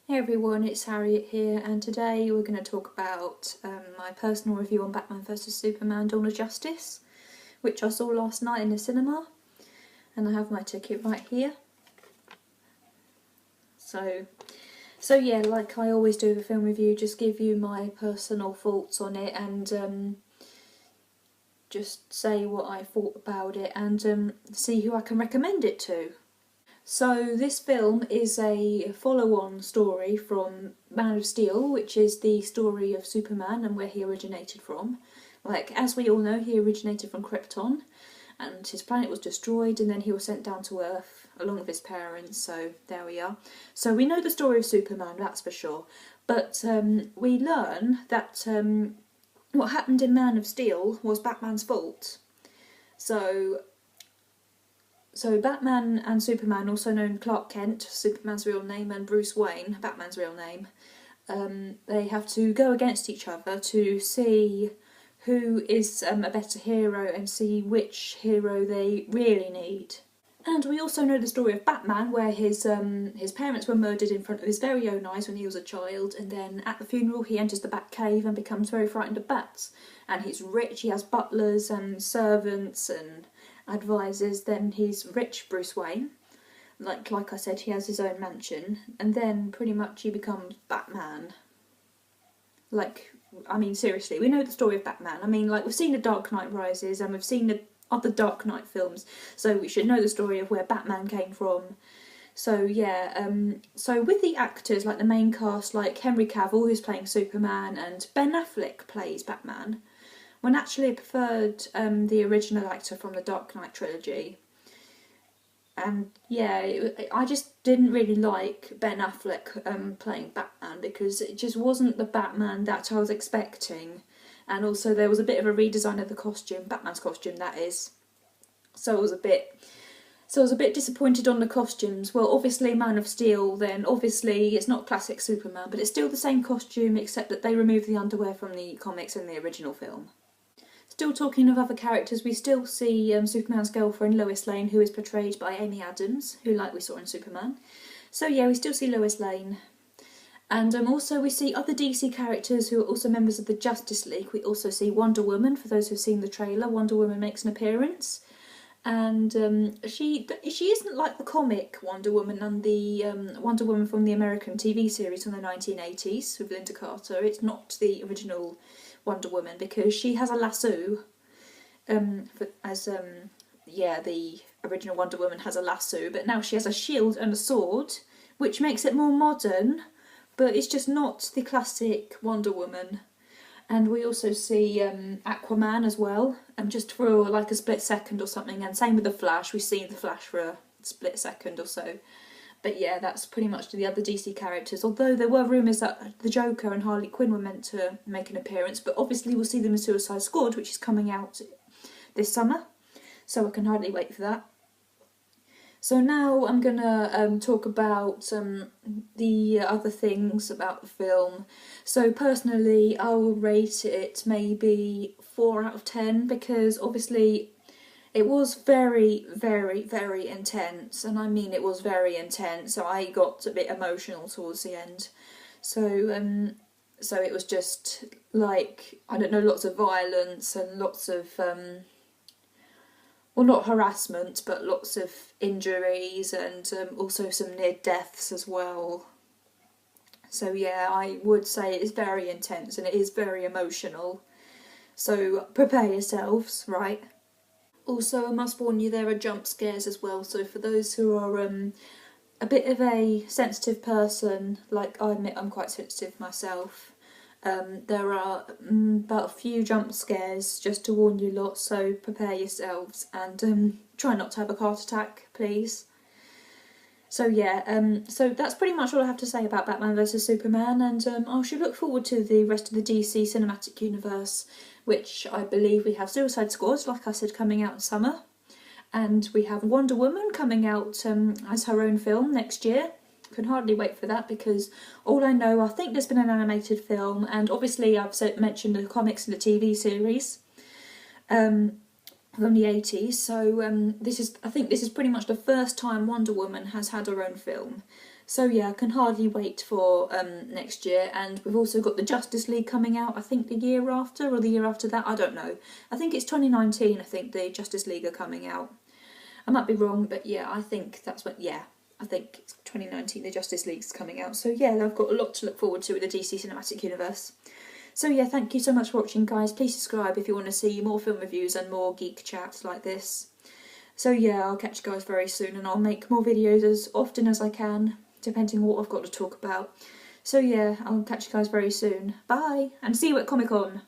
Hey everyone, it's Harriet here, and today we're going to talk about my personal review on Batman vs Superman: Dawn of Justice, which I saw last night in the cinema, and I have my ticket right here. So yeah, like I always do with a film review, just give you my personal thoughts on it and just say what I thought about it and see who I can recommend it to. So this film is a follow-on story from Man of Steel, which is the story of Superman and where he originated from. Like, as we all know, he originated from Krypton, and his planet was destroyed, and then he was sent down to Earth along with his parents, so there we are. So we know the story of Superman, that's for sure. But we learn that what happened in Man of Steel was Batman's fault. So Batman and Superman, also known Clark Kent, Superman's real name, and Bruce Wayne, Batman's real name, they have to go against each other to see who is a better hero and see which hero they really need. And we also know the story of Batman, where his parents were murdered in front of his very own eyes when he was a child, and then at the funeral he enters the Batcave and becomes very frightened of bats. And he's rich, he has butlers and servants and advisors. Then he's rich Bruce Wayne. Like I said, he has his own mansion, and then pretty much he becomes Batman. I mean, seriously, we know the story of Batman. I mean, like, we've seen The Dark Knight Rises and we've seen the other Dark Knight films, so we should know the story of where Batman came from. So yeah, so with the actors, like the main cast, like Henry Cavill, who's playing Superman, and Ben Affleck plays Batman, when actually I preferred the original actor from the Dark Knight trilogy. And yeah, I just didn't really like Ben Affleck playing Batman, because it just wasn't the Batman that I was expecting. And also there was a bit of a redesign of the costume, Batman's costume that is. So I was a bit disappointed on the costumes. Well, obviously Man of Steel, then obviously it's not classic Superman, but it's still the same costume except that they removed the underwear from the comics in the original film. Still talking of other characters, we still see Superman's girlfriend Lois Lane, who is portrayed by Amy Adams, who we saw in Superman. So yeah, we still see Lois Lane. And also we see other DC characters who are also members of the Justice League. We also see Wonder Woman. For those who've seen the trailer, Wonder Woman makes an appearance. And she isn't like the comic Wonder Woman and the Wonder Woman from the American TV series from the 1980s with Linda Carter. It's not the original Wonder Woman, because she has a lasso. The original Wonder Woman has a lasso, but now she has a shield and a sword, which makes it more modern, but it's just not the classic Wonder Woman. And we also see Aquaman as well, just for like a split second or something, and same with the Flash. We see the Flash for a split second or so. But yeah, that's pretty much the other DC characters, although there were rumours that the Joker and Harley Quinn were meant to make an appearance, but obviously we'll see them in Suicide Squad, which is coming out this summer, so I can hardly wait for that. So now I'm going to talk about the other things about the film. So personally, I will rate it maybe 4 out of 10, because obviously it was very, very, very intense, and I mean it was very intense, so I got a bit emotional towards the end. So it was just like, I don't know, lots of violence and lots of well, not harassment, but lots of injuries and also some near deaths as well. So yeah, I would say it is very intense and it is very emotional. So prepare yourselves, right? Also, I must warn you, there are jump scares as well, so for those who are a bit of a sensitive person, like I admit I'm quite sensitive myself, there are about a few jump scares, just to warn you lot, so prepare yourselves and try not to have a heart attack, please. So yeah, so that's pretty much all I have to say about Batman vs Superman, and I should look forward to the rest of the DC cinematic universe, which I believe we have Suicide Squad, like I said, coming out in summer, and we have Wonder Woman coming out as her own film next year. Can hardly wait for that, because all I know, I think there's been an animated film, and obviously I've mentioned the comics and the TV series from the 80s, so I think this is pretty much the first time Wonder Woman has had her own film. So yeah, I can hardly wait for next year, and we've also got the Justice League coming out, I think the year after or the year after that, I don't know. I think it's 2019, I think the Justice League are coming out. I might be wrong, but yeah, I think that's what, yeah, I think it's 2019 the Justice League's coming out. So yeah, I've got a lot to look forward to with the DC Cinematic Universe. So yeah, thank you so much for watching, guys. Please subscribe if you want to see more film reviews and more geek chats like this. So yeah, I'll catch you guys very soon, and I'll make more videos as often as I can, depending on what I've got to talk about. So yeah, I'll catch you guys very soon. Bye, and see you at Comic Con.